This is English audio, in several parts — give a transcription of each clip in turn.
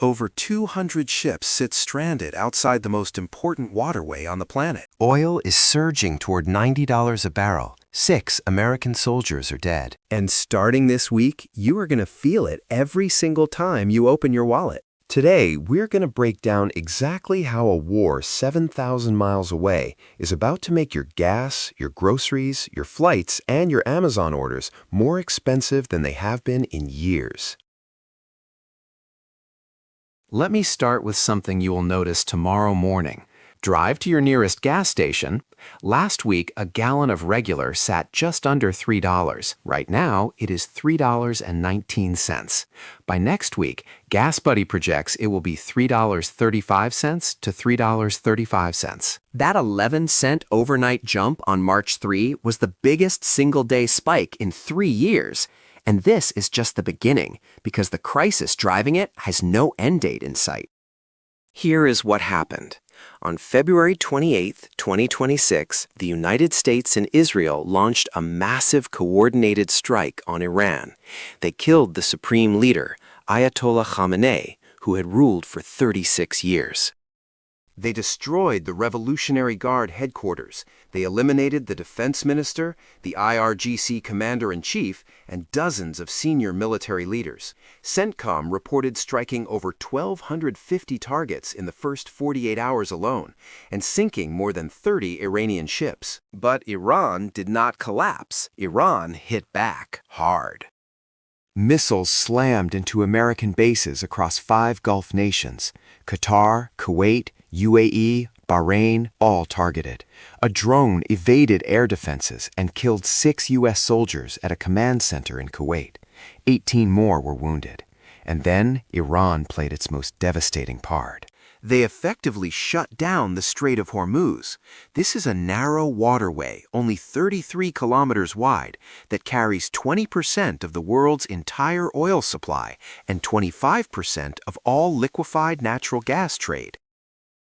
over 200 ships sit stranded outside the most important waterway on the planet. Oil is surging toward $90 a barrel. 6 American soldiers are dead. And starting this week, you are going to feel it every single time you open your wallet. Today, we're going to break down exactly how a war 7,000 miles away is about to make your gas, your groceries, your flights, and your Amazon orders more expensive than they have been in years. Let me start with something you will notice tomorrow morning. Drive to your nearest gas station. Last week, a gallon of regular sat just under $3. Right now, it is $3.19. By next week, GasBuddy projects it will be $3.35 to $3.35. That 11-cent overnight jump on March 3 was the biggest single-day spike in 3 years. And this is just the beginning, because the crisis driving it has no end date in sight. Here is what happened. On February 28, 2026, the United States and Israel launched a massive coordinated strike on Iran. They killed the supreme leader, Ayatollah Khamenei, who had ruled for 36 years. They destroyed the Revolutionary Guard headquarters. They eliminated the defense minister, the IRGC commander-in-chief, and dozens of senior military leaders. CENTCOM reported striking over 1,250 targets in the first 48 hours alone, and sinking more than 30 Iranian ships. But Iran did not collapse. Iran hit back hard. Missiles slammed into American bases across 5 Gulf nations: Qatar, Kuwait, UAE, Bahrain, all targeted. A drone evaded air defenses and killed 6 U.S. soldiers at a command center in Kuwait. 18 more were wounded. And then Iran played its most devastating part. They effectively shut down the Strait of Hormuz. This is a narrow waterway, only 33 kilometers wide, that carries 20% of the world's entire oil supply and 25% of all liquefied natural gas trade.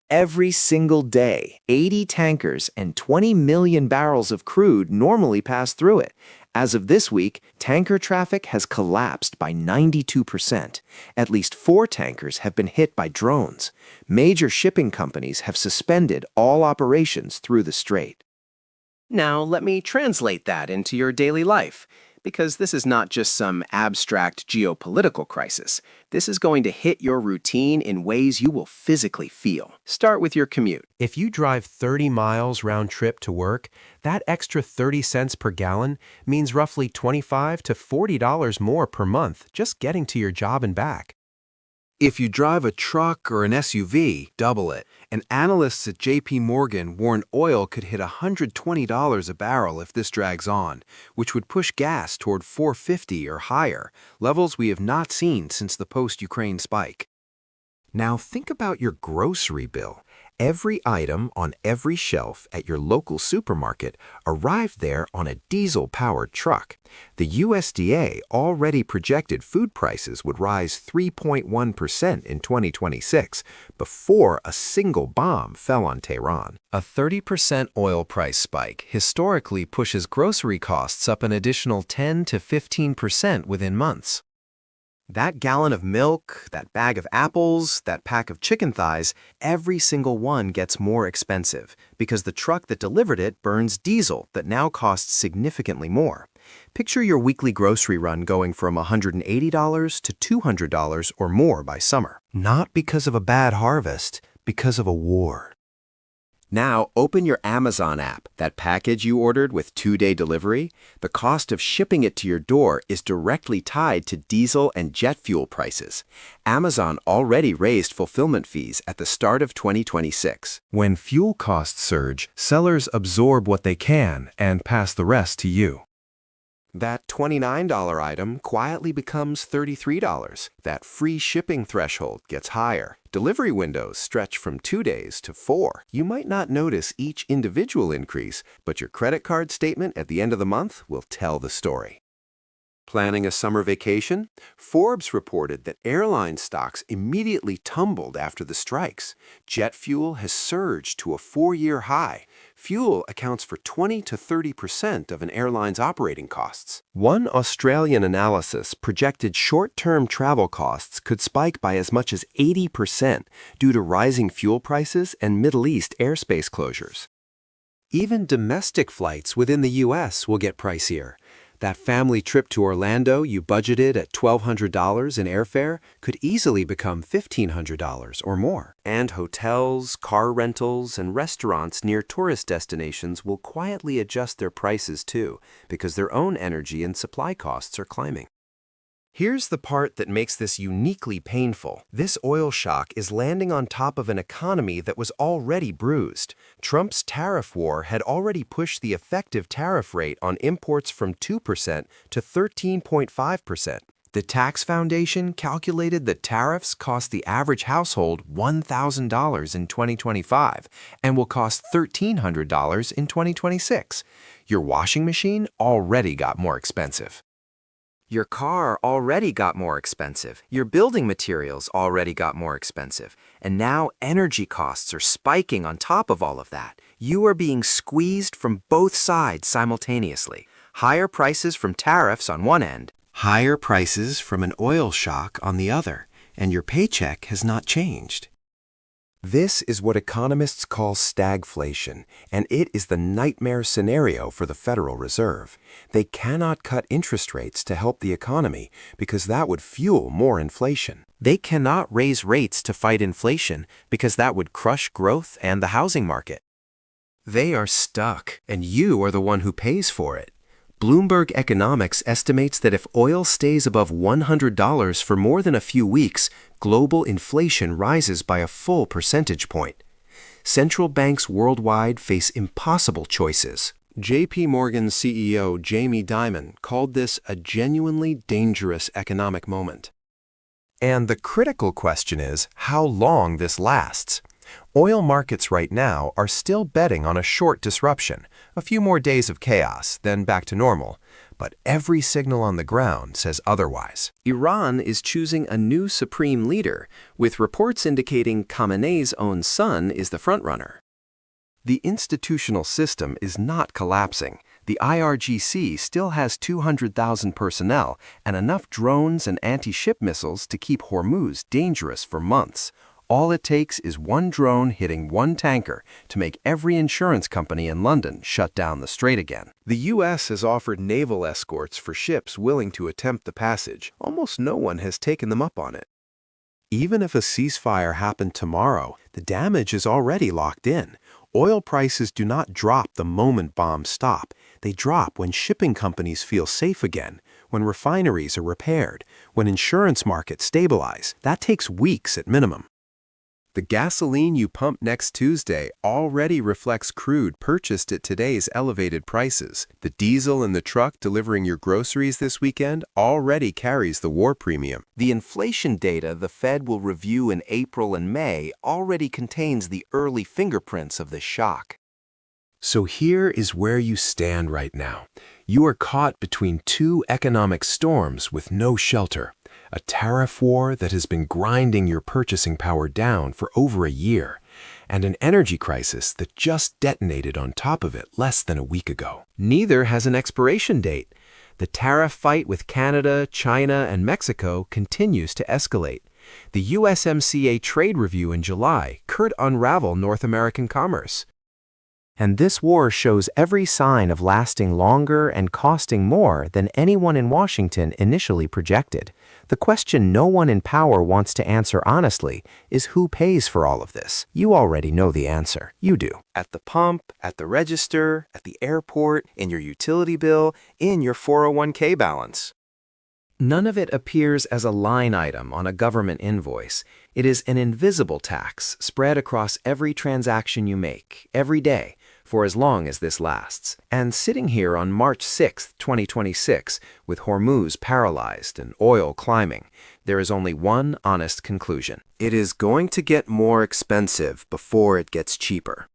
Every single day, 80 tankers and 20 million barrels of crude normally pass through it. As of this week, tanker traffic has collapsed by 92%. At least 4 tankers have been hit by drones. Major shipping companies have suspended all operations through the strait. Now, let me translate that into your daily life, because this is not just some abstract geopolitical crisis. This is going to hit your routine in ways you will physically feel. Start with your commute. If you drive 30 miles round trip to work, that extra 30 cents per gallon means roughly $25 to $40 more per month just getting to your job and back. If you drive a truck or an SUV, double it. And analysts at JP Morgan warn oil could hit $120 a barrel if this drags on, which would push gas toward $4.50 or higher, levels we have not seen since the post-Ukraine spike. Now think about your grocery bill. Every item on every shelf at your local supermarket arrived there on a diesel-powered truck. The USDA already projected food prices would rise 3.1% in 2026 before a single bomb fell on Tehran. A 30% oil price spike historically pushes grocery costs up an additional 10 to 15% within months. That gallon of milk, that bag of apples, that pack of chicken thighs, every single one gets more expensive because the truck that delivered it burns diesel that now costs significantly more. Picture your weekly grocery run going from $180 to $200 or more by summer. Not because of a bad harvest, because of a war. Now, open your Amazon app. That package you ordered with 2-day delivery, the cost of shipping it to your door is directly tied to diesel and jet fuel prices. Amazon already raised fulfillment fees at the start of 2026. When fuel costs surge, sellers absorb what they can and pass the rest to you. That $29 item quietly becomes $33. That free shipping threshold gets higher. Delivery windows stretch from 2 days to 4. You might not notice each individual increase, but your credit card statement at the end of the month will tell the story. Planning a summer vacation? Forbes reported that airline stocks immediately tumbled after the strikes. Jet fuel has surged to a 4-year high. Fuel accounts for 20 to 30% of an airline's operating costs. One Australian analysis projected short-term travel costs could spike by as much as 80% due to rising fuel prices and Middle East airspace closures. Even domestic flights within the U.S. will get pricier. That family trip to Orlando you budgeted at $1,200 in airfare could easily become $1,500 or more. And hotels, car rentals, and restaurants near tourist destinations will quietly adjust their prices too, because their own energy and supply costs are climbing. Here's the part that makes this uniquely painful. This oil shock is landing on top of an economy that was already bruised. Trump's tariff war had already pushed the effective tariff rate on imports from 2% to 13.5%. The Tax Foundation calculated that tariffs cost the average household $1,000 in 2025 and will cost $1,300 in 2026. Your washing machine already got more expensive. Your car already got more expensive. Your building materials already got more expensive. And now energy costs are spiking on top of all of that. You are being squeezed from both sides simultaneously. Higher prices from tariffs on one end, higher prices from an oil shock on the other, and your paycheck has not changed. This is what economists call stagflation, and it is the nightmare scenario for the Federal Reserve. They cannot cut interest rates to help the economy because that would fuel more inflation. They cannot raise rates to fight inflation because that would crush growth and the housing market. They are stuck, and you are the one who pays for it. Bloomberg Economics estimates that if oil stays above $100 for more than a few weeks, global inflation rises by a full percentage point. Central banks worldwide face impossible choices. J.P. Morgan CEO Jamie Dimon called this a genuinely dangerous economic moment. And the critical question is how long this lasts. Oil markets right now are still betting on a short disruption, a few more days of chaos, then back to normal. But every signal on the ground says otherwise. Iran is choosing a new supreme leader, with reports indicating Khamenei's own son is the frontrunner. The institutional system is not collapsing. The IRGC still has 200,000 personnel and enough drones and anti-ship missiles to keep Hormuz dangerous for months. All it takes is one drone hitting one tanker to make every insurance company in London shut down the strait again. The U.S. has offered naval escorts for ships willing to attempt the passage. Almost no one has taken them up on it. Even if a ceasefire happened tomorrow, the damage is already locked in. Oil prices do not drop the moment bombs stop. They drop when shipping companies feel safe again, when refineries are repaired, when insurance markets stabilize. That takes weeks at minimum. The gasoline you pump next Tuesday already reflects crude purchased at today's elevated prices. The diesel in the truck delivering your groceries this weekend already carries the war premium. The inflation data the Fed will review in April and May already contains the early fingerprints of the shock. So here is where you stand right now. You are caught between two economic storms with no shelter. A tariff war that has been grinding your purchasing power down for over a year, and an energy crisis that just detonated on top of it less than a week ago. Neither has an expiration date. The tariff fight with Canada, China, and Mexico continues to escalate. The USMCA trade review in July could unravel North American commerce. And this war shows every sign of lasting longer and costing more than anyone in Washington initially projected. The question no one in power wants to answer honestly is who pays for all of this. You already know the answer. You do. At the pump, at the register, at the airport, in your utility bill, in your 401k balance. None of it appears as a line item on a government invoice. It is an invisible tax spread across every transaction you make, every day, for as long as this lasts. And sitting here on March 6, 2026, with Hormuz paralyzed and oil climbing, there is only one honest conclusion. It is going to get more expensive before it gets cheaper.